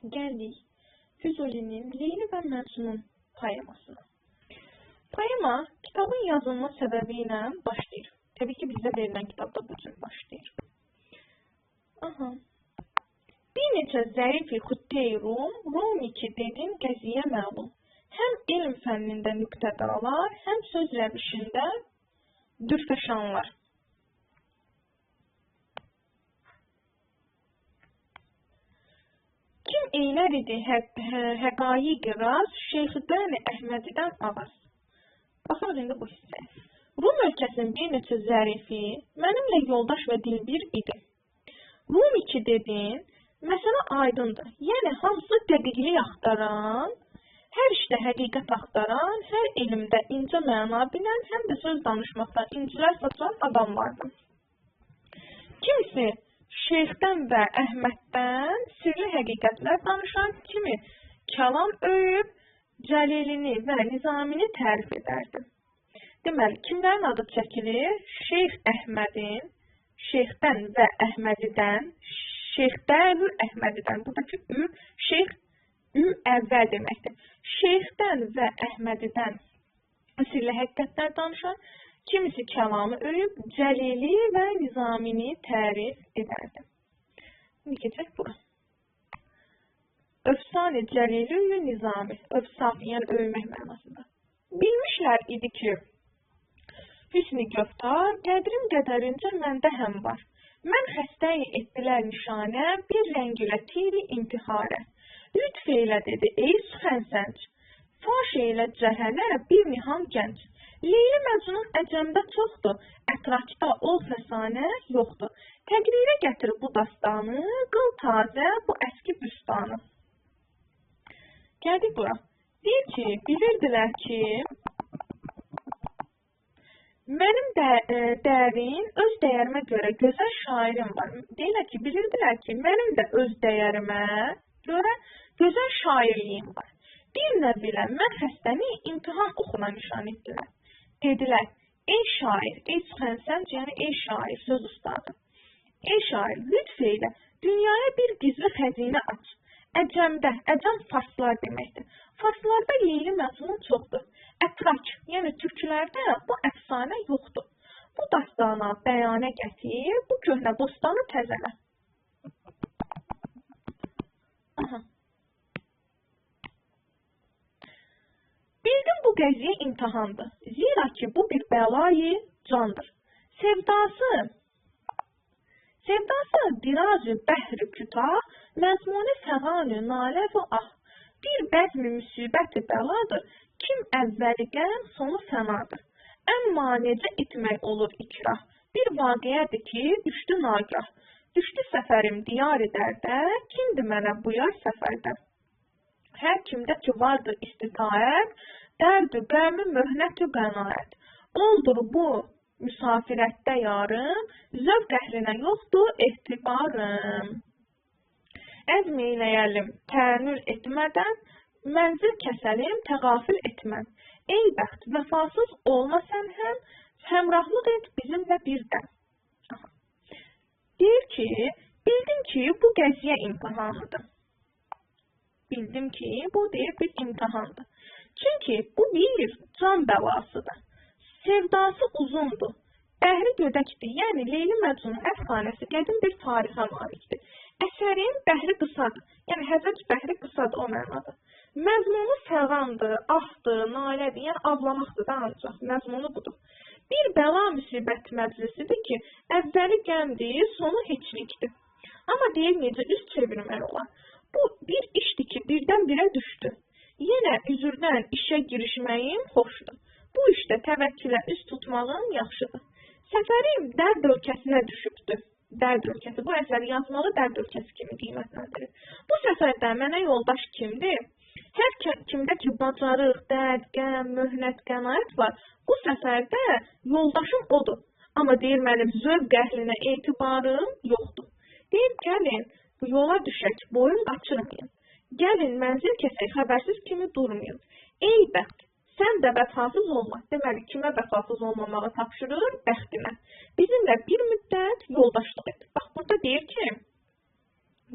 Gəldik Füzulinin Leyli və Məcnun poemasına. Poema kitabın yazılma səbəbi ilə başlayır. Təbii ki, bizə verilən kitabda bu cür başlayır. Bir neçə zərifi xüttəyi Rum ki dedin qəziyə məlum. Həm elm fənnində nüqtədalar, həm söz rəvişində dürfəşanlar. Kim eylər idi həqaiqi raz, Şeyxüddin Əhmədidən ağaz. Baxın indi bu hissə. Rum ölkəsinin bir neçə zərifi mənimlə yoldaş və dilbir idi. Rum ki dedin, məsələ aydındır. Yəni hamısı dəqiqlik axtaran, hər işdə həqiqət axtaran, hər elmdə incə məna bilən, həm də söz danışmaqdan incilər saçan adamlardır. Kimisi Şeyxdən və Əhməddən sirli həqiqətlər danışan, kimi kəlam öyüb, Cəlilini və Nizamini tərif edərdi. Deməli, kimlərin adı çəkilir? Şeyx Əhmədin, Şeyxdən və Əhmədidən, Şeyxdən Əhmədidən, buradakı ü, Şeyx ü əvvəl deməkdir. Şeyxdən və Əhmədidən sirli həqiqətlər danışan, kimisi kəlamı öyüb, Cəlili və Nizamini tərif edərdi. Şimdi keçək bura. Öfsan-ı Cəlili Nizami. Öfsan, yəni öymək mənasında. Bilmişlər idi ki, hüsn-i göftar, qədrim qədərincə məndə həm var. Mən xəstəyi etdilər nişanə, bir rəngülə tiri intiharə. Lütf eylə dedi, ey süxənsənc, faş eylə cəhələ bir niham gənc. Leyli Məcnun əcəmdə çoxdur, ətrafda ol fəsanə yoxdur. Təqrirə gətir bu dastanı, qıl tazə bu əski büstanı. Gəldik bura. Deyir ki, bilirdilər ki, mənim dərin öz dəyərimə görə gözəl şairim var. Deyirlər ki, bilirdilər ki, mənim də öz dəyərimə görə gözəl şairliyim var. Bir nəvilə mən xəstəni imtihan oxuna nişan etdilər. Dedilər, ey şair, ey süxənsənc, yəni ey şair, söz ustadı. Ey şair, lütf eylə, dünyaya bir gizli xəzinə aç. Əcəmdə, əcəm farslar deməkdir. Farslarda Leyli Məcnun çoxdur. Ətrak, yəni türklərdə bu əfsanə yoxdur. Bu dastana bəyanə gətir, bu köhnə bostanı təzələ. Bildim bu qəziyə imtihandır. Zira ki bu bir bəlayı candır. Sevdası dirazı bəhr-i kütah, məzmuni fəğanı nalə və ah. Bir bəzmi müsibəti bəladır, kim əvvəli qəm, sonu fənadır. Əmma necə etmək olur ikrah, bir vaqiədir ki, düşdü nagah. Düşdü səfərim diyar dərdə, kimdir mənə bu yar səfərdə? Hər kimdə ki vardır istitaət, dərdü qəmi möhnətü qənaət. Oldur bu müsafirətdə yarım, zövq əhlinə yoxdur ehtibarım. Əzm eyləyəlim təənnül etmədən, mənzil kəsəlim təğafil etmən. Ey bəxt, vəfasız olma sən həmrahlıq et bizimlə birdən. Deyir ki, bildim ki bu qəziyə imtihanıdır. Bildim ki, bu deyir bir imtihandır. Çünki bu bir can bəlasıdır. Sevdası uzundur. Bəhri gödəkdir. Yəni Leyli Məcnun əfsanəsi qədim bir tarixə malikdir. Əsərin bəhri qısadır. Yəni həzəc bəhri qısadır o mənadır. Məzmunu fəğandır, ahdır, nalədir. Yəni avlamaqdır da ancaq. Məzmunu budur. Bir bəla müsibət məclisidir ki, əvvəli qəmdir, sonu heçlikdir. Amma deyir necə üz çevirmək olar. Bu bir işdir ki, birdən-birə düşdü. Yenə üzrdən işə girişməyim xoşdur. Bu işdə təvəkkülə üz tutmağım yaxşıdır. Səfərim dərd ölkəsinə düşübdür. Dərd ölkəsi. Bu əsəri yazmalı dərd ölkəsi kimi qiymətləndirir. Bu səfərdə mənə yoldaş kimdir? Hər kimdə ki bacarıq, dərd, qəm, möhnət, qənaət var. Bu səfərdə yoldaşım odur. Amma deyir mənim zövq əhlinə etibarım yoxdur. Deyir gəlin, yola düşək, boyun qaçırmayın. Gəlin mənzil kəsək, xəbərsiz kimi durmayın. Ey bəxt, sən də vəfasız olma. Deməli, kimə vəfasız olmamağı tapşırır? Bəxtinə. Bizimlə bir müddət yoldaşlıq et. Bax, burada deyir ki,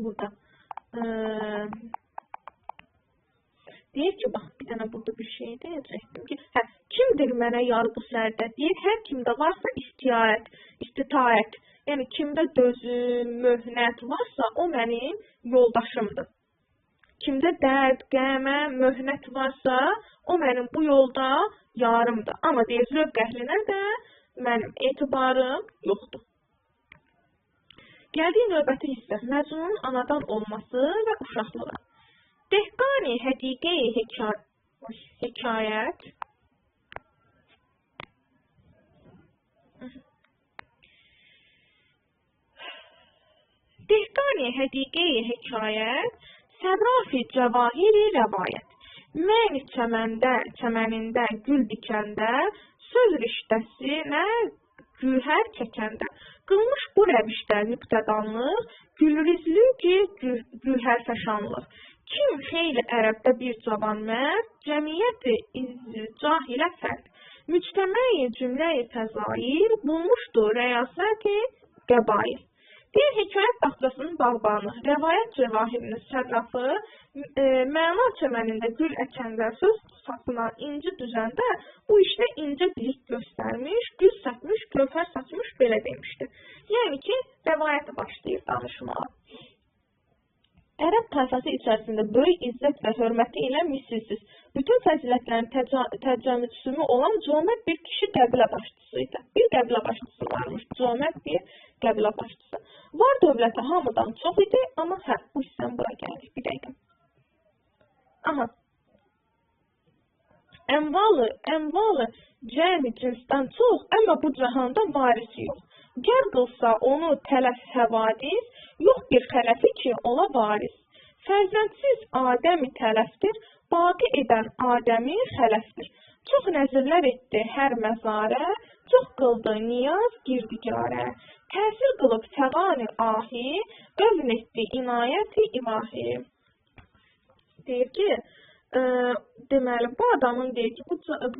burada hədislərdə deyir, hər kimdə varsa istitaət, yəni kimdə dözüm, möhnət varsa, o mənim yoldaşımdır. Kimdə dərd, qəmə, möhnət varsa, o mənim bu yolda yarımdır. Amma deyir, zövq əhlinə də mənim etibarım yoxdur. Gəldiyi növbəti hissə, Məcnunun anadan olması və uşaqlığı. Dehqani həqiqi hekayət. Dehqani həqiqi hekayət, səbrafi cəvahiri rəvayət. Mən çəmənində gül dikəndə, söz riştəsinə gühər çəkəndə. Qılmış bu rəvişdə nüqtədanlıq, gülrizli ki, gühər fəşanlıq. Kim xeyli ərəbdə bir cavan mərd, cəmiyyəti cahilə fərd. Müctəməyi cümləyi fəzail, bulmuşdur rəyasəti qəbail. Deyir, hekayət baxçasının bağbanı, rəvayət cəvahirinin sərrafı, məna çəmənində gül əkəndə, söz satına inci düzəndə, bu işdə incə bilik göstərmiş, gül satmış, gövhər satmış, belə demişdi. Yəni ki, rəvayəti başlayır danışmağa. Ərəb tayfası içərisində böyük izzət və hörməti ilə misilsiz, bütün fəzilətlərin təcəmmüsümü olan cömərd bir kişi qəbilə başçısı idi. Bir qəbilə başçısı varmış, cömərd bir qəbilə başçısı. Var dövləti hamıdan çox idi, amma bu hissən bura gəldik, bir dəqiqə. Aha. Əmvalı cəmi cinsdən çox, amma bu cahanda varisi yox. Gər qılsa onu tələf həvadis, yox bir xələfi ki, ola varis. Fərzəndsiz Adəmi tələfdir, baqi edən Adəmi xələfdir. Çox nəzirlər etdi hər məzarə, çox qıldı niyaz girdigarə. Təsir qılıb fəqani ahi, övn etdi inayəti ilahi. Deyir ki, deməli, bu adamın deyir ki,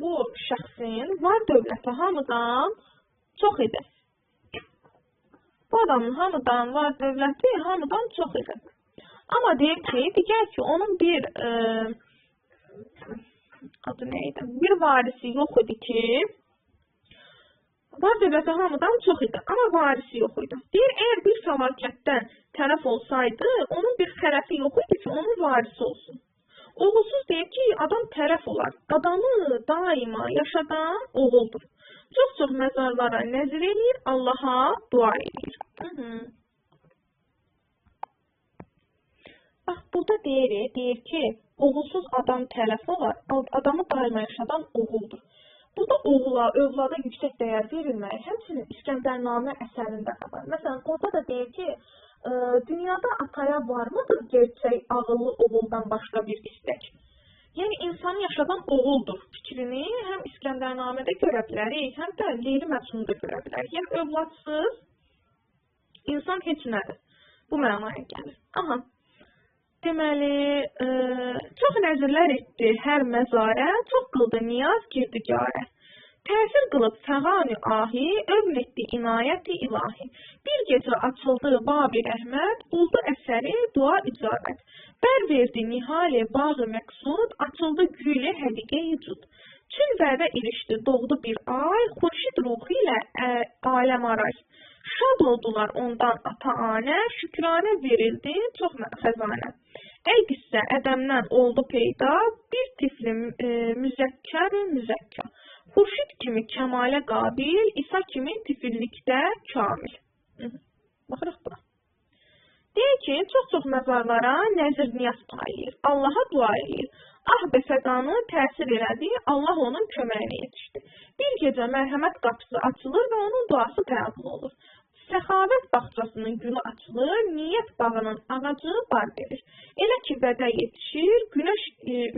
bu şəxsin var dövləti hamıdan çox idi. Bu adamın hamıdan var dövləti hamıdan çox idi. Amma deyir ki, onun bir adı neydi? Bir varisi yox idi ki, var dövləti hamıdan çox idi, amma varisi yox idi. Deyir, əgər bir fəlakətdən tərəf olsaydı, onun bir xələfi yox idi ki, onun varisi olsun. Oğulsuz deyir ki, adam tərəf olar. Adamı daima yaşadan oğuldur. Çox məzarlara nəzir edir, Allaha dua edir. Bax, burada deyir ki, oğulsuz adam tərəf olar, adamı daima yaşadan oğuldur. Burada oğula, övlada yüksək dəyər verilməyi, həmçinin İskəndərnamə əsərində də var. Məsələn, orada da deyir ki, dünyada ataya varmıdır gerçək ağıllı oğuldan başqa bir istək? Yəni, insanı yaşadan oğuldur fikrini həm İskəndərnamədə görə bilərik, həm də Leyli Məcnunda görə bilərik. Yəni, övladsız insan heç nədir. Bu mənaya gəlir. Aha, deməli, çox nəzirlər etdi hər məzarə, çox qıldı niyaz girdigarə. Təsir qılıb fəqani ahi, övn etdi inayəti ilahi. Bir gecə açıldı Babi rəhmət, buldu əsəri dua icabət. Bər verdi nihali bağı məqsud, açıldı gülü həqiqə-i cud. Çün vədə ilişdi, doğdu bir ay, xurşid ruhu ilə aləm aray. Şad oldular ondan ata-anə, şükranə verildi çox xəzanə. Ey qissə ədəmdən oldu peyda, bir tifli müzəkkər. Xurşid kimi kəmalə qabil, İsa kimi tifillikdə kamil. Baxırıq bura. Deyir ki, çox məzarlara nəzir niyaz paylayır, Allaha dua edir. Ah bəfəqanı təsir elədi, Allah onun köməyinə yetişdi. Bir gecə mərhəmət qapısı açılır və onun duası qəbul olur. Səxavət bağçasının gülü açılır, niyyət bağının ağacı bar verir. Elə ki, vədə yetişir, günəş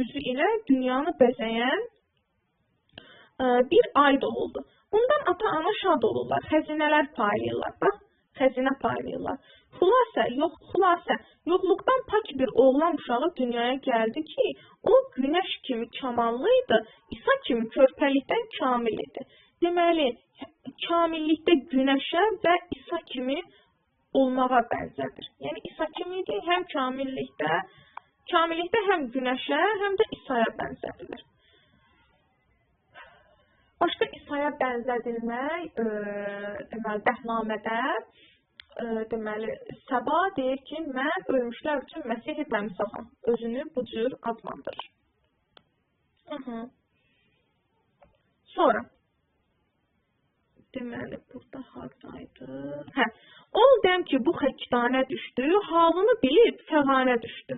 üzü ilə dünyanı bəzəyən bir ay doğuldu. Bundan ata-ana şad olurlar, xəzinələr paylayırlar. Bax, xəzinə paylayırlar. Xülasə, yoxluqdan pak bir oğlan uşağı dünyaya gəldi ki, o günəş kimi kamallı idi, İsa kimi körpəlikdən kamil idi. Deməli, kamillikdə günəşə və İsa kimi olmağa bənzədir. Yəni, İsa kimi idi, həm kamillikdə həm günəşə, həm də İsa'ya bənzədilir. Başqa İsa'ya bənzədilmək, deməli, Dəhnamədə, deməli, Səba deyir ki, mən ölmüşlər üçün Məsih təmsiləm. Özünü bu cür adlandırır. Sonra, deməli, burada haradaydı? Ol dem ki, bu xəkidanə düşdü, halını bilib fəğanə düşdü.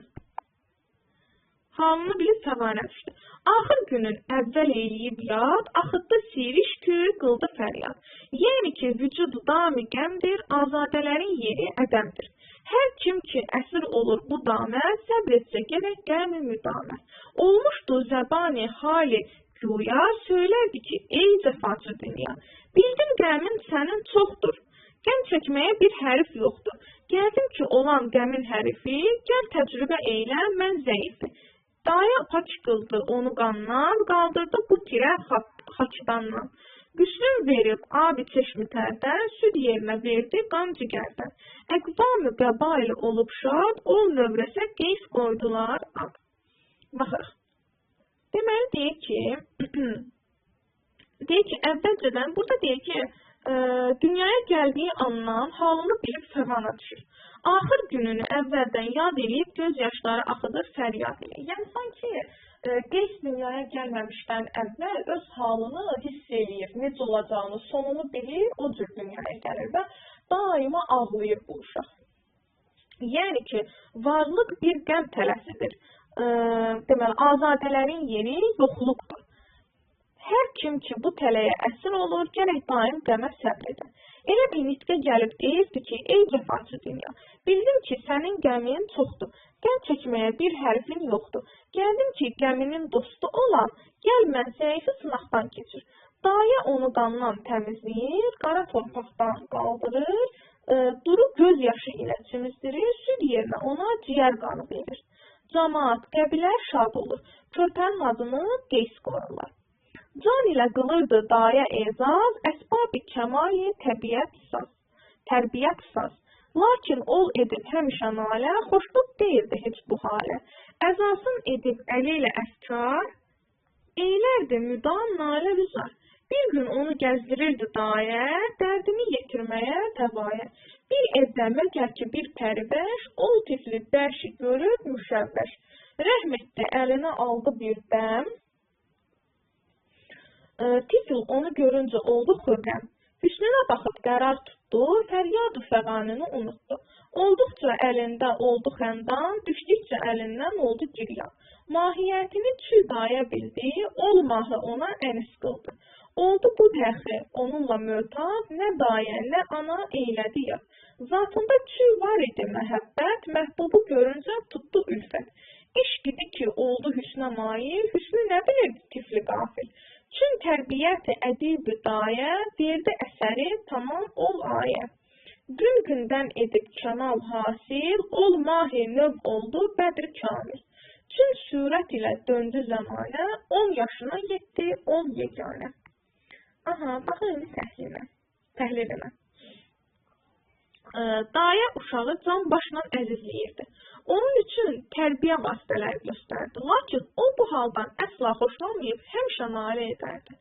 Halını bilib fəğanə düşdü. Axır günün əvvəl eləyib yad, axıtdı siriş kür, qıldı fəryad. Yəni ki, vücudu dami qəmdir, azadələrin yeri ədəmdir. Hər kim ki, əsir olur bu damə, səbr etsə gərək qəmi müdamə. Olmuşdu zəbani hali güya, söylərdi ki, ey cəfaçı dünya, bildim qəmin sənin çoxdur, qəm çəkməyə bir hərif yoxdur. Gəldim ki, olan qəmin hərifi, gəl təcrübə eylə, mən zəifi. Daya paç qıldı onu qandan, qaldırdı bu tirə xaçdandan. Güslüm verib abi çeşmi tərdən, süd yerinə verdi qan cigərdən. Əqvam-ı qəbaili olub şad, ol növrəsə qeys qoydular ad. Baxırıq. Deməli deyir ki, əvvəlcədən, burada deyir ki, dünyaya gəldiyi andan halını bilib fəğana düşür. Axır gününü əvvəldən yad edib, göz yaşları axıdır fəryad ilə. Yəni, sanki Qeys dünyaya gəlməmişdən əvvəl öz halını hiss eləyir, necə olacağını, sonunu bilir, o cür dünyaya gəlir və daima ağlayır bu uşaq. Yəni ki, varlıq bir qəm tələsidir. Deməli, azadələrin yeri yoxluqdur. Hər kim ki, bu tələyə əsir olur, gərək daim qəmə səbr edir. Elə bir nitqə gəlib deyirdi ki, ey cəfaçı dünya, bildim ki, sənin qəmin çoxdur, qəm çəkməyə bir hərfin yoxdur. Gəldim ki, qəminin dostu olan, gəl mən zəifi sınaqdan keçir. Daya onu qandan təmizləyir, qara torpaqdan qaldırır, duru göz yaşı ilə çimizdirir, süd yerinə ona ciyər qanı verir. Camaat, qəbilər şad olur, körpənin adını Qeys qoyurlar. Can ilə qılırdı daya ezaz, əsbab-ı kəmali tərbiyyət saz. Lakin ol edib həmişə nalə, xoşluq deyildi heç bu halə. Əzasın edib əli ilə əskar, eylərdi müdam nalə rüzar. Bir gün onu gəzdirirdi dayə, dərdini yetirməyə təvaya. Bir evdə məgər ki bir pəribəş, ol tifli dərşi görüb müşəvvəş. Rəhm etdi, əlinə aldı bir dəm, tifl onu görüncə oldu xürrəm. Hüsnünə baxıb qərar tutdu, fəryad-ı fəğanını unutdu. Olduqca əlində oldu xəndan, düşdükcə əlindən oldu giryan. Mahiyyətini çü daya bildi, olmahı ona ənis qıldı. Oldu bu dəxi, onunla möhtab, nə dayə, nə ana eylədi yad. Zatında çü var idi məhəbbət, məhbubu görüncə tutdu ülfət. İşq idi ki, oldu hüsnə mail, hüsnü nə bilirdi tifli qafil. Çün tərbiyyəti ədib-i dayə, verdi əsəri tamam ol ayə. Gün gündən edib kəmal hasil, ol mahi növ oldu bədr kamil. Çün surət ilə döndü zamanə, 10 yaşına yetdi, 10 yeganə. Baxın indi təhlilinə. Dayə uşağı can başla əzizləyirdi. Onun üçün tərbiyə vasitələri göstərdi. Lakin o bu haldan əsla xoşlanmayıb, həmişə nalə edərdi.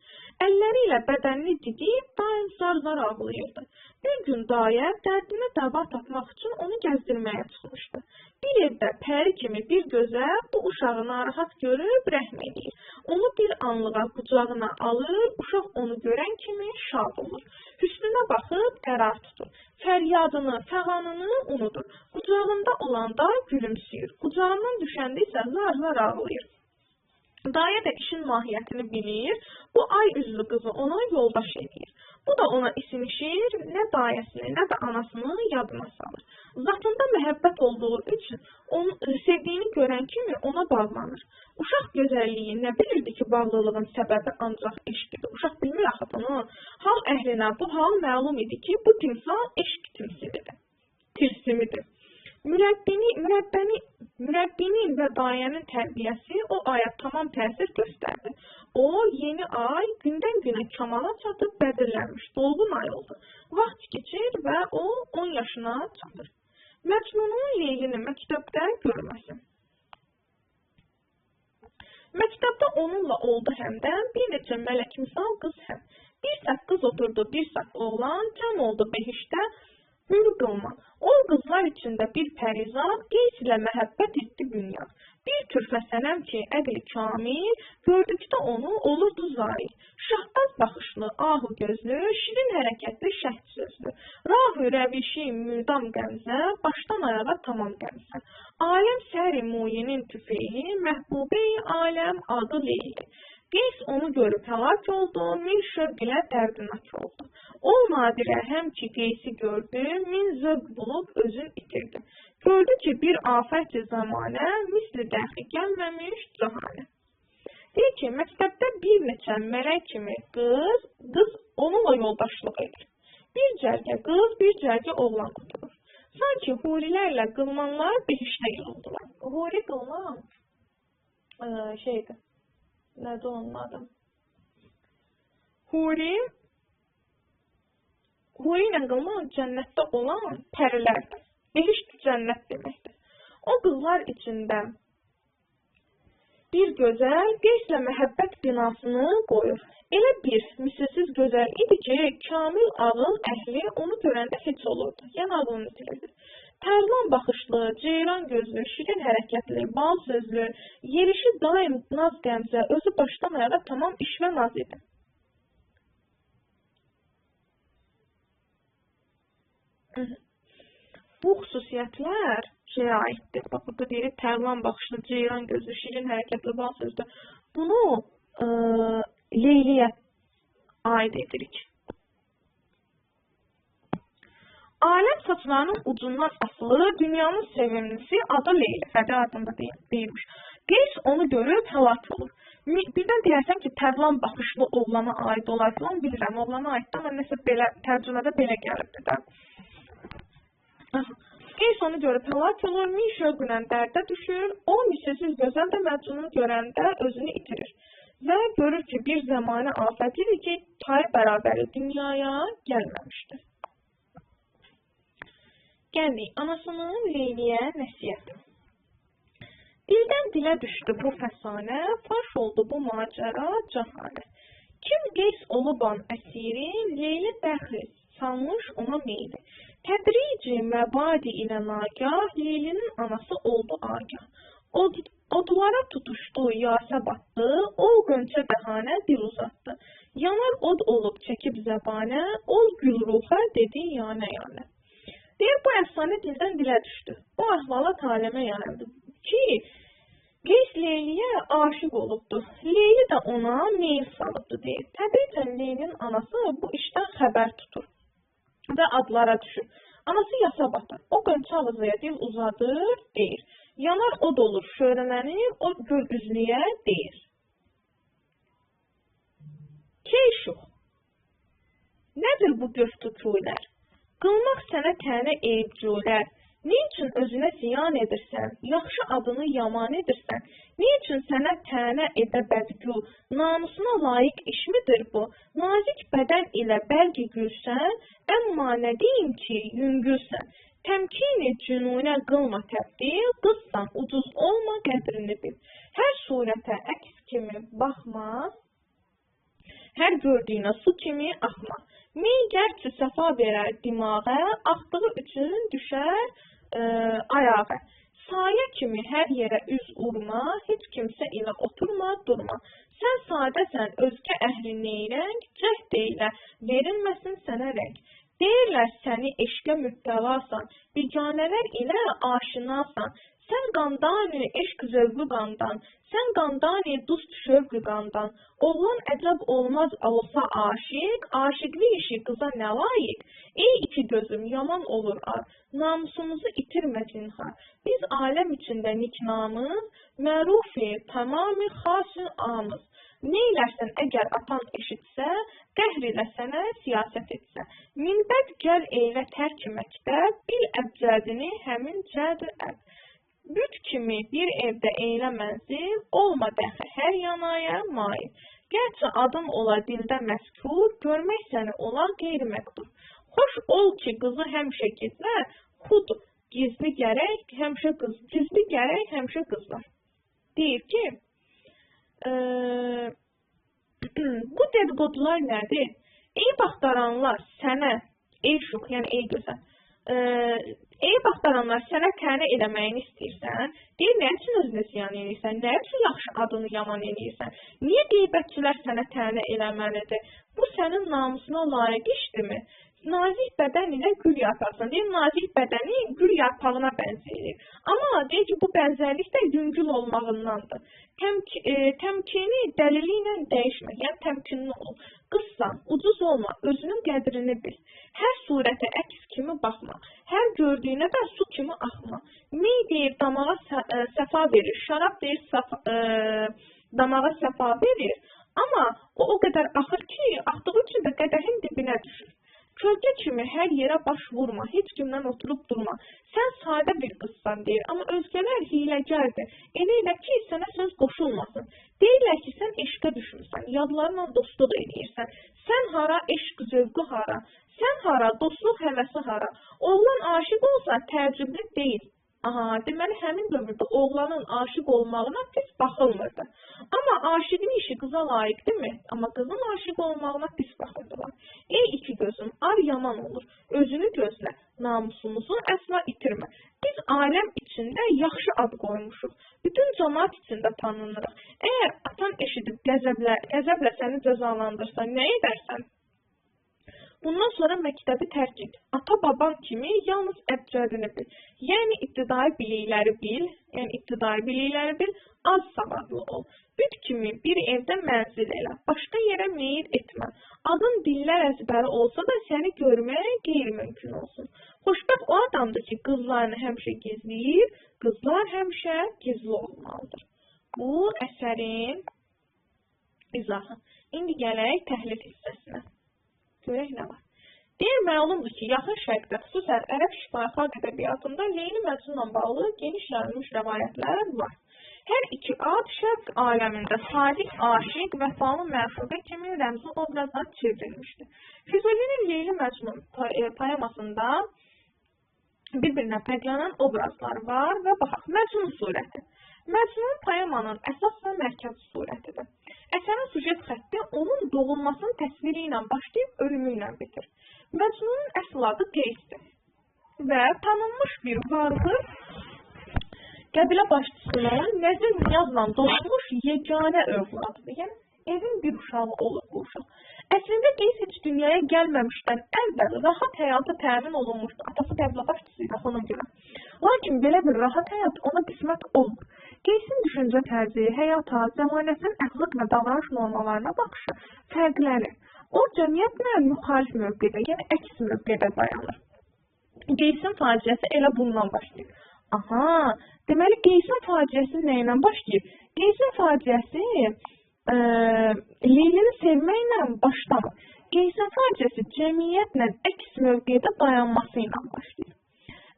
Əlləri ilə bədənini didib, daim zar-zar ağlayırdı. Bir gün dayə dərdinə dəva tapmaq üçün onu gəzdirməyə çıxmışdı. Bir evdə pəri kimi bir gözəl bu uşağı narahat görüb rəhm edir. Onu bir anlığa qucağına alır, uşaq onu görən kimi şad olur. Hüsnünə baxıb qərar tutur. Fəryadını, fəğanını unudur. Qucağında olanda gülümsüyür. Qucağından düşəndə isə zar-zar ağlayır. Dayə də işin mahiyyətini bilir, bu ay üzlü qızı ona yoldaş edir. Bu da ona isinişir, nə dayəsini, nə də anasını yadına salır. Zatında məhəbbət olduğu üçün onu sevdiyini görən kimi ona bağlanır. Uşaq gözəlliyi nə bilirdi ki, bağlılığın səbəbi ancaq eşqidir. Uşaq bilmir axı bunu. Hal əhlinə bu hal məlum idi ki, bu timsal eşq tirsimidir. Mürəbbinin və dayənin tərbiyəsi o aya tamam təsir göstərdi. O, yeni ay gündən günə kamala çatıb bədirlənmiş, dolğun ay oldu. Vaxt keçir və o 10 yaşına çatır. Məcnunun Leylini məktəbdə görməsin. Məktəbdə onunla oldu həmdən bir neçə mələk misal qız həm. Bir səhv qız oturdu, bir səhv oğlan, cəm oldu behişdə hür qılma. O qızlar içində bir pərizat, qeys ilə məhəbbət etdi dünya. Bir türfə sənəm ki, əqli kamil, gördükdə onu olurdu zahir. Şahbaz baxışlı, ahu gözlü, şirin hərəkətli, şəhd sözlü. Rahü rəvişi, mürdam qəmzə, başdan ayağa tamam qəmzə. Aləm səri muyinin tüfeyi, məhbubi aləm adı Leyli. Qeys onu görüb həlak oldu, min şövq ilə dərdinək oldu. O nadirə həm ki Qeysi gördü, min zövq bulub özün itirdi. Gördü ki bir afət-i zamanə, misli dəxi gəlməmiş cahanə. Deyir ki, məktəbdə bir neçə mələk kimi qız onunla yoldaşlıq edir. Bir cərgə qız, bir cərgə oğlan oturur. Sanki hurilərlə qılmanlar behişdə yoldular. Huri qılman şeydir. Nədir onun adı? Huri ilə qılman cənnətdə olan pərilərdir. Behişt cənnət deməkdir. O qızlar içində bir gözəl, Qeyslə məhəbbət binasını qoyur. Elə bir misilsiz gözəl idi ki, kamil ağıl əhli onu görəndə heç olurdu. Yəni ağlını itirirdi. Tərlan baxışlı, ceyran gözlü, şirin hərəkətli, bal sözlü, yerişi daim naz qəmzə, özü başdan ayağa tamam iş və naz idi. Bu xüsusiyyətlər şeyə aiddir. Bax, burada deyir, tərlan baxışlı, ceyran gözlü, şirin hərəkətli, bal sözlü. Bunu Leyliyə aid edirik. Aləm saçlarının ucundan asılı, dünyanın sevimlisi adı Leyli. Fədi adında deyilmiş. Qeys onu görüb həlak olur. Birdən deyərsən ki, tərlan baxışlı oğlana aid olar filan, bilirəm, oğlana aiddir, amma nəsə belə, tərcümədə belə gəlibdir də. Qeys onu görüb həlak olur, min şövqlə dərdə düşür, o misilsiz gözəl də Məcnunu görəndə özünü itirir. Və görür ki, bir zamanə afətidir ki, tay bərabəri dünyaya gəlməmişdir. Gəldik, anasının Leyliyə nəsiyyəti. Dildən dilə düşdü bu fəsanə, faş oldu bu macəra cahanə. Kim Qeys oluban əsiri, Leyli dəxli salmış ona meyli. Tədrici məbadi ilə nagah, Leylinin anası oldu agah. Odlara tutuşdu, yasa batdı, ol qönçə bəhanə dil uzatdı. Yanar od olub çəkib zəbanə, ol gül ruhə dedi yanə. Deyir, bu əfsanə dildən dilə düşdü. Bu əhvalat aləmə yayıldı ki, Qeys Leyliyə aşiq olubdu. Leyli də ona meyil salıbdı deyir. Tədricən Leylinin anası bu işdən xəbər tutur və adlara düşür. Anası yasa batır. O qönçə ağzıya dil uzadır, deyir. Yanar od olur, şöhrələnir, o gül üzlüyə deyir. Keyşux, nədir bu göftüçülər? Qılmaq sənə tənə eyibcülər. Niçin özünə ziyan edirsən? Yaxşı adını yaman edirsən? Niçin sənə tənə edə bədgül? Namusuna layiq işmidir bu? Nazik bədən ilə bəlgi gülsən, əmma nə deyim ki, yüngülsən. Təmkini cünunə qılma təbdil, qızsan, ucuz olma, qədrini bil. Hər surətə əks kimi baxma, hər gördüyünə su kimi axma. Mey gərçi səfa verər dimağa, axdığı üçün düşər ayağa. Sayə kimi hər yerə üz urma, heç kimsə ilə oturma, durma. Sən sadəsən, özgə əhli neyrəng, cəhd eylə, verilməsin sənə rəng. Deyirlər səni eşqə müptəlasan, biganələr ilə aşinasan. Sən qandani eşq zövqü qandan, sən qandani dust şövqü qandan. Oğlan əcəb olmaz olsa aşiq, aşiqli işi qıza nə layiq? Ey iki gözüm yaman olur ar, namusumuzu itirmə zinhar. Biz aləm içində niknamız, mərufi tamamı xasın amız. Neylərsən əgər atan eşitsə, qəhr ilə sənə siyasət etsə. Minbəd gəl eylə tərk məktəb, bil əbcədini həmin cəd əb. Büt kimi bir evdə eylə mənzil, olma dəxi hər yanaya mail. Gərçi adın ola dildə məskur, görmək səni olar qeyri-məqdur. Xoş ol ki, qızı həmişə gizlər, xud gizli gərək həmişə qızlar. Deyir ki, Bu dedikodular nədir? Eyb axtaranlar sənə, yəni ey gözəl, eyb axtaranlar sənə tənə eləməyini istəyirsən, deyir, nə üçün özünə ziyan eləyirsən, nə üçün yaxşı adını yaman eləyirsən, niyə qeybətçilər sənə tənə eləməlidir, bu sənin namusuna layiq işdirmi? Nazik bədən ilə gül yarpaqsan. Deyir, nazik bədəni gül yarpağına bənzəyir. Amma deyir ki, bu bənzərlik də yüngül olmağındandır. Təmkini dəlili ilə dəyişmə, yəni təmkinli ol. Qızsan, ucuz olma, özünün qədrini bil. Hər surətə əks kimi baxma, hər gördüyünə də su kimi axma. Mey deyir, damağa səfa verir, şarab deyir, damağa səfa verir. Amma o qədər axır ki, axdığı üçün də qədəhin dibinə düşür. Kölgə kimi hər yerə baş vurma, heç kimdən oturub durma. Sən sadə bir qızsan deyir, amma özgələr hiləgərdir. Elə ki, sənə söz qoşulmasın. Deyirlər ki, sən eşqə düşmüsən, yadlarla dostluq eləyirsən. Sən hara, eşq zövqü hara? Sən hara, dostluq həvəsi hara? Oğlan aşiq olsa təəccüblü deyil. Aha, deməli həmin dövrdə oğlanın aşiq olmağına pis baxılmırdı. Amma aşiqin işi qıza layiqdirmi? Amma qızın aşiq olmağına pis baxırdılar. Ey iki gözüm, ar yaman olur. Özünü gözlə, namusumuzu əsla itirmə. Biz aləm içində yaxşı ad qoymuşuq. Bütün cəmaat içində tanınırıq. Əgər atan eşidib qəzəblə səni cəzalandırsa, nə edərsən? Bundan sonra məktəbi tərk et. Ata-baban kimi yalnız əbcədini bil. Yəni ibtidai bilikləri bil, az savadlı ol. Üç kimi bir evdə mənzil elə, başqa yerə meyil etmə. Adın dillər əzbəri olsa da səni görməyə qeyri-mümkün olsun. Xoşbəxt o adamdır ki, qızlarını həmişə gizləyir, qızlar həmişə gizli olmalıdır. Bu əsərin izahı. İndi gələk təhlil hissəsinə. Görək nə var. Deyir, məlumdur ki, yaxın şərqdə, xüsusən ərəb şifahi xalq ədəbiyyatında Leyli Məcnunla bağlı geniş yayılmış rəvayətlər var. Hər iki ad şərq aləmində sadiq, aşiq, vəfalı məşuqə kimi rəmzi obrazlar çevrilmişdir. Füzulinin Leyli Məcnun poemasında bir-birinə fərqlənən obrazlar var və baxaq, Məcnun surəti. Məcnun poemanın əsas və mərkəzi surətidir. Əsərin süjet xətti onun doğulmasının təsviri ilə başlayıb ölümü ilə bitir. Məcnunun əsl adı Qeysdir və tanınmış bir varlığı qəbilə başçısının Nəzir Niyazla doğulmuş yeganə övladıdır. Yəni evin bir uşağı olur bu uşaq. Əslində Qeys heç dünyaya gəlməmişdən əvvəl rahat həyata təmin olunmuşdu. Atası qəbilə başçısıydı ona görə. Lakin belə bir rahat həyat ona qismət olmur. Qeysin düşüncə tərzi, həyata, zəmanətin əxlaq və davranış normalarına baxışı fərqlənir. O, cəmiyyətlə müxalif mövqedə, yəni əks mövqedə dayanır. Qeysin faciəsi elə bundan başlayır. Aha, deməli Qeysin faciəsi nə ilə başlayır? Qeysin faciəsi Leylini sevməklə başlamır. Qeysin faciəsi cəmiyyətlə əks mövqedə dayanması ilə başlayır.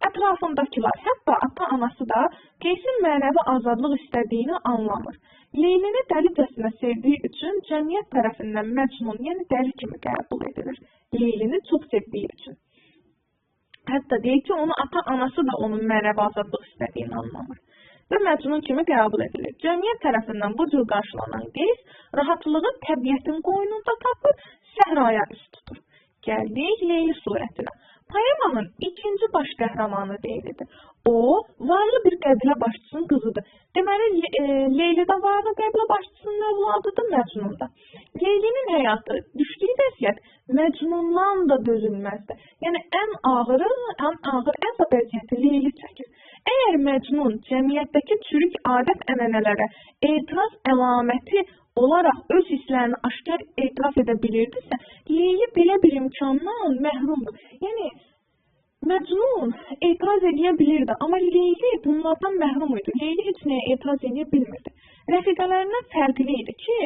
Ətrafındakılar, hətta ata-anası da Qeysin mənəvi azadlıq istədiyini anlamır. Leylini dəlicəsinə sevdiyi üçün cəmiyyət tərəfindən Məcnun, yəni dəli kimi qəbul edilir. Leylini çox sevdiyi üçün. Hətta deyir ki, onu ata-anası da onun mənəvi azadlıq istədiyini anlamır. Və Məcnun kimi qəbul edilir. Cəmiyyət tərəfindən bu cür qarşılanan Qeys rahatlığı təbiətin qoynunda tapır, səhraya üst tutur. Gəldik Leyli surətinə. Poemanın ikinci baş qəhrəmanı Leylidir. O, varlı bir qəbilə başçısının qızıdır. Deməli, Leyli də varlı qəbilə başçısının övladıdır, Məcnun da. Leylinin həyatı, düşdüyü vəziyyət Məcnundan da dözülməzdir. Yəni, ən ağır vəziyyəti Leyli çəkir. Əgər Məcnun cəmiyyətdəki çürük adət-ənənələrə etiraz əlaməti olaraq öz hisslərini aşkar etiraf edə bilirdisə, Leyli belə bir imkandan məhrumdur. Yəni, Məcnun etiraz edə bilirdi, amma Leyli bunlardan məhrum idi. Leyli heç nəyə etiraz edə bilmirdi. Rəfiqələrindən fərqli idi ki,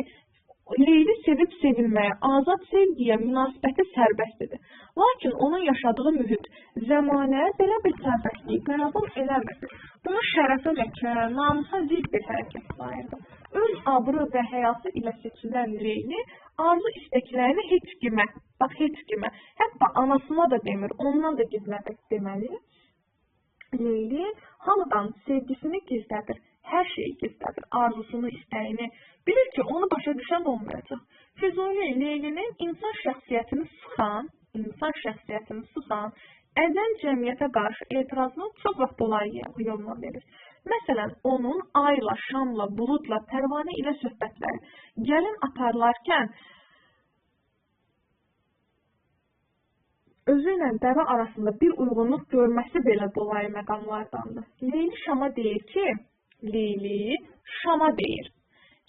Leyli sevib sevilməyə, azad sevgiyə münasibəti sərbəstdir. Lakin onun yaşadığı mühit, zəmanə belə bir sərbəstliyi qəbul eləmirdi. Bunu şərəfə ləkə, namusa zidd bir hərəkət sayırdı. Öz abrı və həyatı ilə seçilən Leyli arzu istəklərini heç kimə, hətta anasına da demir, ondan da gizlədir deməli. Leyli hamıdan sevgisini gizlədir. Hər şeyi gizlədir, arzusunu, istəyini. Bilir ki, onu başa düşən olmayacaq. Füzuli Leylinin insan şəxsiyyətini sıxan, əzən cəmiyyətə qarşı etirazını çox vaxt olay yoluna verir. Məsələn, onun ayla, şamla, buludla, pərvanə ilə söhbətləri gəlin aparılarkən özü ilə dəvə arasında bir uyğunluq görməsi belə dolayı məqamlardandır. Leyli Şama deyir ki, Leyli Şama deyir.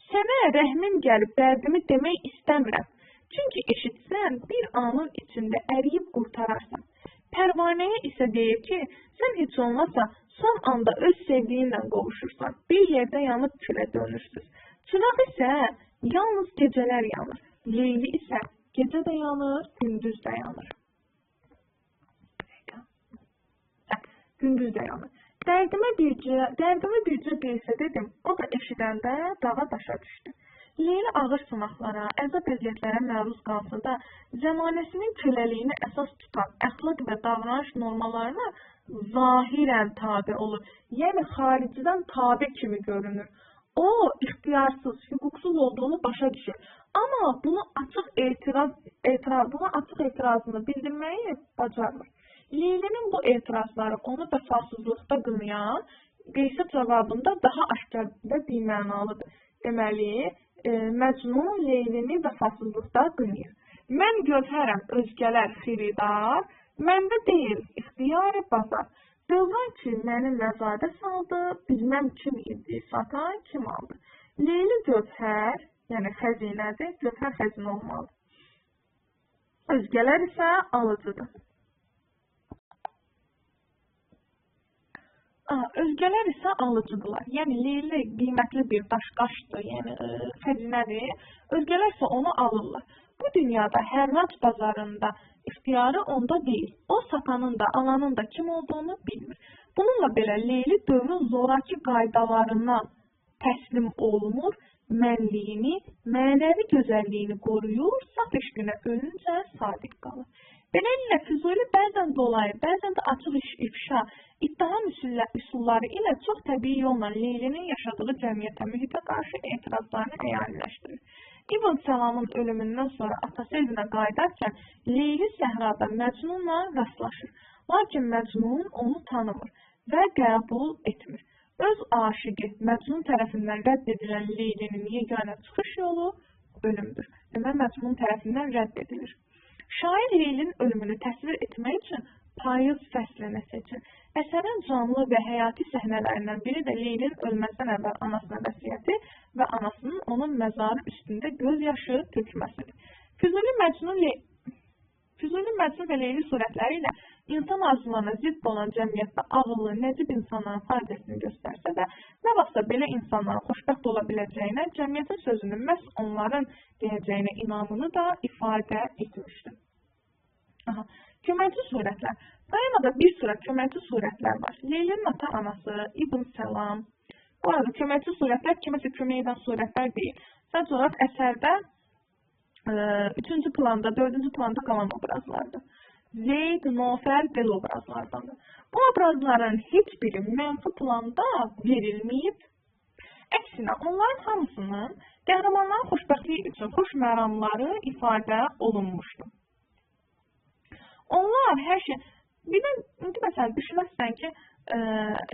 Sənə rəhmim gəlib dərdimi demək istəmirəm. Çünki eşitsən bir anın içində əriyib qurtararsan. Pərvanəyə isə deyir ki, sən heç olmasa son anda öz sevdiyinlə qovuşursan. Bir yerdə yanıb külə dönürsüz. Çıraq isə yalnız gecələr yanır. Leyli isə gecə də yanır, gündüz də yanır. Gündüz də yanır. Dərdimi bircə deyilsə dedim, o da eşidəndə dağa daşa düşdü. Leyli ağır sınaqlara, əzab əziyyətlərə məruz qalsa da, zəmanəsinin köləliyini əsas tutan əxlaq və davranış normalarına zahirən tabe olur. Yəni, xaricidən tabe kimi görünür. O, ixtiyarsız, hüquqsuz olduğunu başa düşür. Amma bunu açıq etirazını bildirməyi bacarmır. Leylinin bu etirazları onu vəfasızlıqda qınayan, qeysə cavabında daha aşkar və bimənalıdır. Deməli, Məcnun Leylini vəfasızlıqda qınayır. Mən gövhərəm, özgələr xiridar, məndə deyil, ixtiyarı bazar. Dövran ki, məni məzadə saldı, bilməm kim idi, satan kim aldı. Leyli gövhər, yəni xəzinədir, gövhər xəzinə olmalı. Özgələr isə alıcıdır. Özgələr isə alıcıdırlar. Yəni, Leyli qiymətli bir daşqaşdır, yəni xəzinədir. Özgələr isə onu alırlar. Bu dünyada hərrac bazarında ixtiyarı onda deyil. O satanın da, alanın da kim olduğunu bilmir. Bununla belə Leyli dövrün zoraki qaydalarından təslim olunur, mənliyini, mənəvi gözəlliyini qoruyur, saf eşqinə ölüncə sadiq qalır. Beləliklə, Füzuli bəzən dolayı, bəzən də açıq ifşa, ittiham üsulları ilə çox təbii yolla Leylinin yaşadığı cəmiyyətə, mühitə qarşı etirazlarını əyaniləşdirir. İbn Səlamın ölümündən sonra atası evinə qayıdarkən Leyli səhrada Məcnunla rastlaşır. Lakin Məcnun onu tanımır və qəbul etmir. Öz aşiqi Məcnun tərəfindən rədd edilən Leylinin yeganə çıxış yolu ölümdür. Demək, Məcnun tərəfindən rədd edilir. Şair Leylinin ölümünü təsvir etmək üçün payız fəslini seçir. Əsərin canlı və həyati səhnələrindən biri də Leylinin ölməzdən əvvəl anasına vəsiyyəti və anasının onun məzarı üstündə göz yaşı tökməsidir. Füzuli Məcnun və Leyli surətləri ilə insan arzularına zidd olan cəmiyyətdə ağıllı, nəcib insanların faydasını göstərsə də, nə vaxtsa belə insanların xoşbəxt ola biləcəyinə, cəmiyyətin sözünü məhz onların deyəcəyinə inamını da ifadə etmişdir. Köməkçi surətlər. Poemada bir sıra köməkçi surətlər var. Leylinin ata-anası, İbn Səlam. Bu arada köməkçi surətlər kiməsə kömək edən surətlər deyil. Sadəcə olaraq əsərdə 3-cü planda, 4-cü planda qalan obrazlardır. Zeyd, Nofər, Bel obrazlardandır. Bu obrazların heç biri mənfi planda verilməyib. Əksinə, onların hamısının qəhrəmanların xoşbəxtliyi üçün xoş məramları ifadə olunmuşdur. Onlar hər şey... İndi məsələn, düşünərsən ki,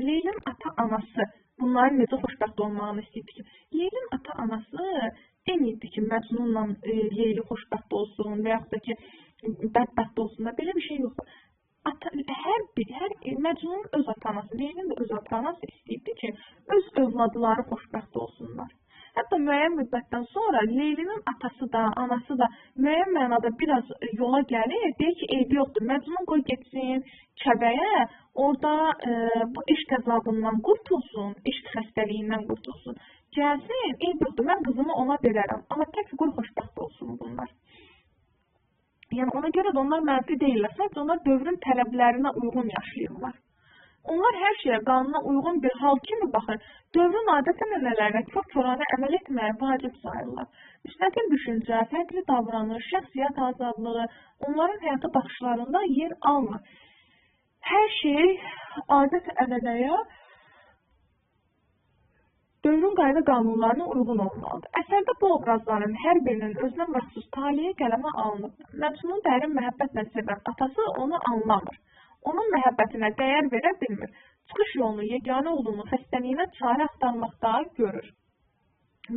Leylinin ata-anası bunların necə xoşbəxt olmağını istəyirdi ki, Leylinin ata-anası deməyirdi ki, Məcnunla Leyli xoşbəxt olsun və yaxud da ki, bədbəxt olsun da, belə bir şey yoxdur. Məcnunun öz ata-anası, Leylinin də öz ata-anası istəyirdi ki, öz övladları xoşbəxt olsunlar. Hətta müəyyən müddətdən sonra Leylinin atası da, anası da müəyyən mənada biraz yola gəlir, deyir ki, eybi yoxdur, Məcnun qoy getsin Kəbəyə, orada bu eşq əzabından qurtulsun, eşq xəstəliyindən qurtulsun. Gəlsin, eybi yoxdur, mən qızımı ona verərəm, amma tək qoy xoşbəxt olsun bunlar. Yəni ona görə də onlar mənfi deyirlər, sadəcə onlar dövrün tələblərinə uyğun yaşayırlar. Onlar hər şeyə qanuna uyğun bir hal kimi baxır, dövrün adət-ənənələrinə kör-körənə əməl etməyə vacib sayırlar. Müstəqil düşüncə, fərqli davranış, şəxsiyyət azadlığı onların həyata baxışlarında yer almır. Hər şey adət-ənənəyə dövrün qayda qanunlarına uyğun olmalıdır. Əsərdə bu obrazların hər birinin özünə məxsus taleyi qələmə alınıb. Məcnunu dərin məhəbbətlə sevən atası onu anlamır. Onun məhəbbətinə dəyər verə bilmir. Çıxış yolunu, yeganə oğlunun xəstəliyinə çarə axtarmaqda görür.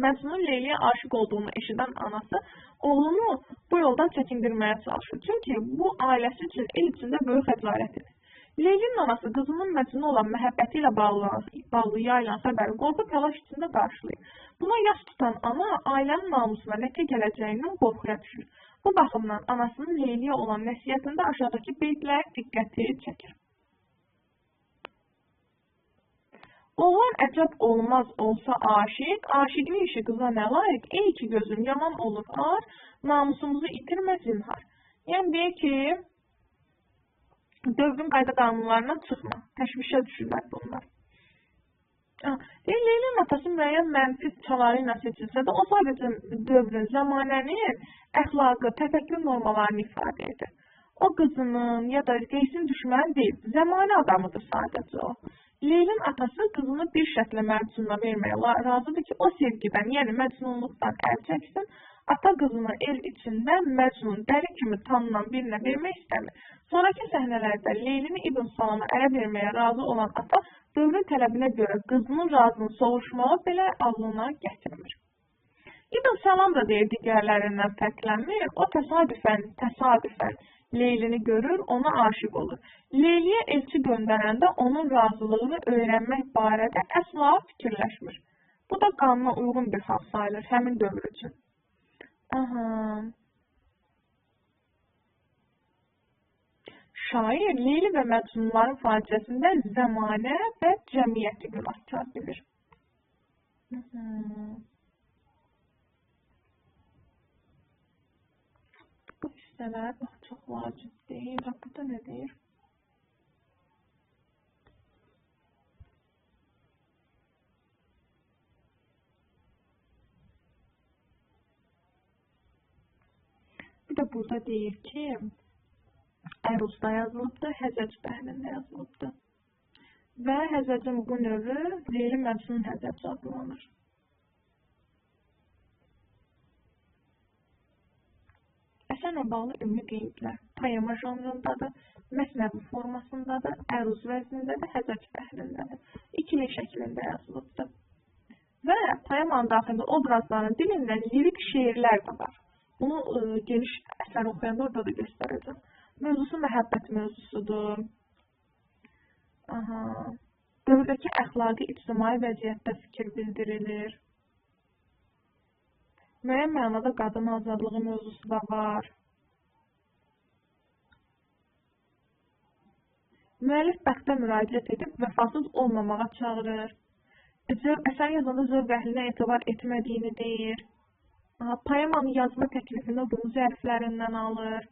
Məcnun Leyliyə aşiq olduğunu eşidən anası oğlunu bu yoldan çəkindirməyə çalışır. Çünki bu ailəsi üçün el içində böyük xəcalətdir. Leylinin anası qızının Məcnuna olan məhəbbəti ilə bağlı yayılan xəbəri qorxu təlaş içində qarşılayır. Buna yaş tutan ana ailənin namusuna ləkə gələcəyindən qorxuya düşür. Bu baxımdan anasının Leyliyə olan nəsihətində aşağıdakı beytlər diqqəti çəkir. Oğlan əcəb olmaz olsa aşiq, aşiqin işi qıza nə layiq, ey ki gözüm yaman olur ar, namusumuzu itirmə zinhar. Yəni deyir ki, dövrün qayda qanunlarından çıxma, təşvişə düşürlər bunlar. Leylinin atası müəyyən mənfi çaları ilə seçilsə də, o sadəcə dövrün, zamanənin əxlaqı, təfəkkür normalarını ifadə edir. O qızının ya da qeysin düşməni deyil, zamanə adamıdır sadəcə o. Leylin atası qızını bir şərtlə Məcnuna verməyə razıdır ki, o sevgidən, yəni məcnunluqdan əl çəksin. Ata qızını el içində Məcnun dəri kimi tanınan birinə vermək istəmir. Sonraki səhnələrdə Leylini İbn Salama ərə verməyə razı olan ata dövrün tələbinə görə qızının razını soruşmağı belə ağlına gətirmir. İbn Salam da deyir digərlərindən fərqlənmir. O təsadüfən Leylini görür, ona aşiq olur. Leyliyə elçi göndərəndə onun razılığını öyrənmək barədə əsla fikirləşmir. Bu da qanuna uyğun bir hal sayılır həmin dövr üçün. Şair Leyli və Məcnunların faciəsində zəmanə və cəmiyyəti günahkar bilir. Bu hissələr çox vacib deyil. Burada nə deyir? Bir də burada deyir ki, Əruzda yazılıbdır, Həzəc bəhrində yazılıbdır. Və Həzəcin bu növü Leyli Məcnun Həzəc adlanır. Əsərlə bağlı ümumi qeydlər poema janrındadır, məsnəvi formasındadır, əruz vəznindədir, Həzəc bəhrindədir. İkili şəklində yazılıbdır. Və poemanın daxilində obrazların dilindən lirik şeirlər də var. Bunu geniş əsər oxuyanda orada da göstərəcəm. Mövzusu məhəbbət mövzusudur. Dövrdəki əxlaqi ictimai vəziyyətdə fikir bildirilir. Müəyyən mənada qadın azadlığı mövzusu da var. Müəllif bəxtə müraciət edib vəfasız olmamağa çağırır. Əsər yazanda zövq əhlinə etibar etmədiyini deyir. Poemanın yazma təklifini bunun zərflərindən alır.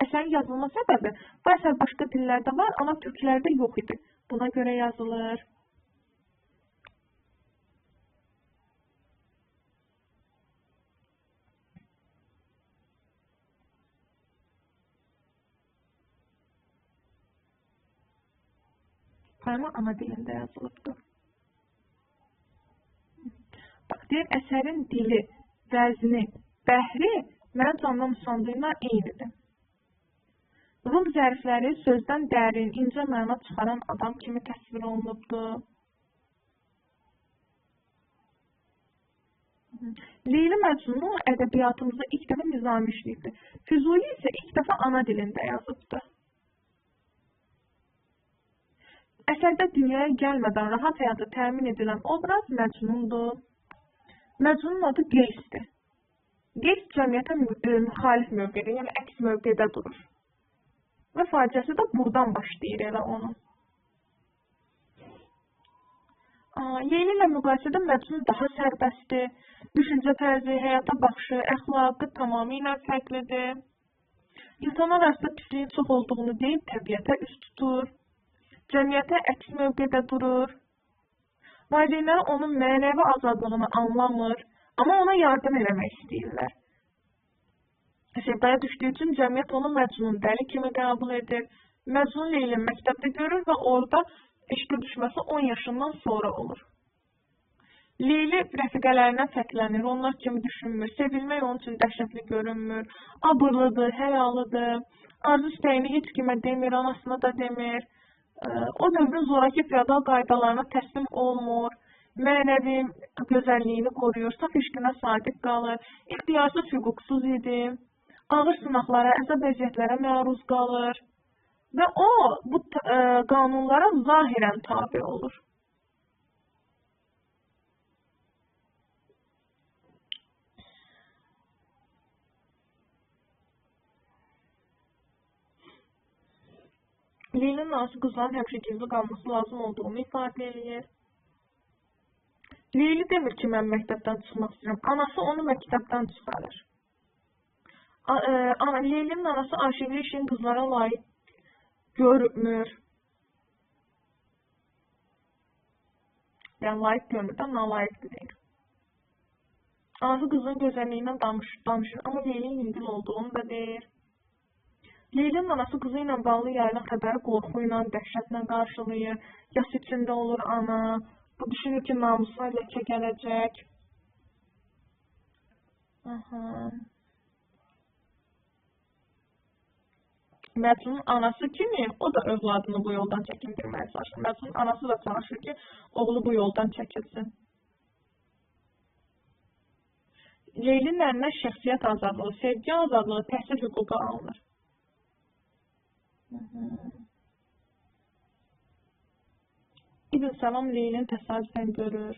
Əsərin yazılma səbəbi bu əsər başqa dillərdə var, amma türklərdə yox idi. Buna görə yazılır. Poema ana dilində yazılıbdır. Bax, deyir, əsərin dili, vəzni, bəhri mənə candan usandığına eynidir. Rum zərfləri sözdən dərin, incə məna çıxaran adam kimi təsvir olunubdur. Leyli Məcnun ədəbiyyatımızda ilk dəfə nizami işləyibdir. Füzuli isə ilk dəfə ana dilində yazıbdır. Əsərdə dünyaya gəlmədən rahat həyatı təmin edilən obraz Məcnundur. Məcnunun adı Qeysdir. Qeys cəmiyyətə müxalif mövqedə, yəni əks mövqedə durur. Və faciəsi də buradan başlayır elə onun. Leyli ilə müqayisədə Məcnun daha sərbəstdir. Düşüncə tərzi, həyata baxışı, əxlaqı tamamilə fərqlidir. İnsanlar arasında pisliyin çox olduğunu deyib təbiətə üst tutur. Cəmiyyətə əks mövqedə durur. Valideynləri onun mənəvi azadlığını anlamır, amma ona yardım eləmək istəyirlər. Sevdaya düşdüyü üçün cəmiyyət onu Məcnun dəli kimi qəbul edir. Məcnun Leylini məktəbdə görür və orada eşqə düşməsi 10 yaşından sonra olur. Leyli rəfiqələrindən fərqlənir, onlar kimi düşünmür, sevilmək onun üçün dəhşətli görünmür, abırlıdır, həyalıdır, arzu istəyini heç kimə demir, anasına da demir, o dövrün zoraki feodal qaydalarına təslim olmur, mənəvi gözəlliyini qoruyur, saf eşqinə sadiq qalır, ixtiyarsız, hüquqsuz idi, ağır sınaqlara, əzab əziyyətlərə məruz qalır və o bu qanunlara zahirən tabe olur. Leylinin anası qızların həmişə gizli qalması lazım olduğunu ifadə edir. Leyli demir ki, mən məktəbdən çıxmaq istəyirəm. Anası onu məktəbdən çıxarır. Leylinin anası Ayşegül işin qızlara layiq görmür. Yəni, layiq görmür də, nalayiqdir deyir. Anası qızın gözəlliyindən danışır, amma Leylinin İngil olduğunu da deyir. Leylinin anası qızı ilə bağlı yayılan xəbəri qorxu ilə, dəhşətlə qarşılayır. Yas içində olur ana. Bu düşünür ki, namusuna ləkə gələcək. Məcnunun anası kimi o da övladını bu yoldan çəkindirməyə çalışır. Məcnunun anası da çalışır ki, oğlu bu yoldan çəkilsin. Leylinin əlindən şəxsiyyət azadlığı, sevgi azadlığı, təhsil hüququ alınır. İbn Səlam Leylini təsadüfən görür.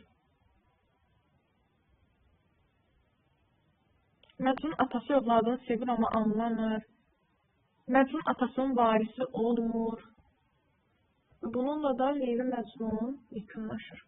Məcnun atası övladını sevir, amma anlamır. Məcnun atasının varisi olmur. Bununla da Leyli Məcnun yekunlaşır.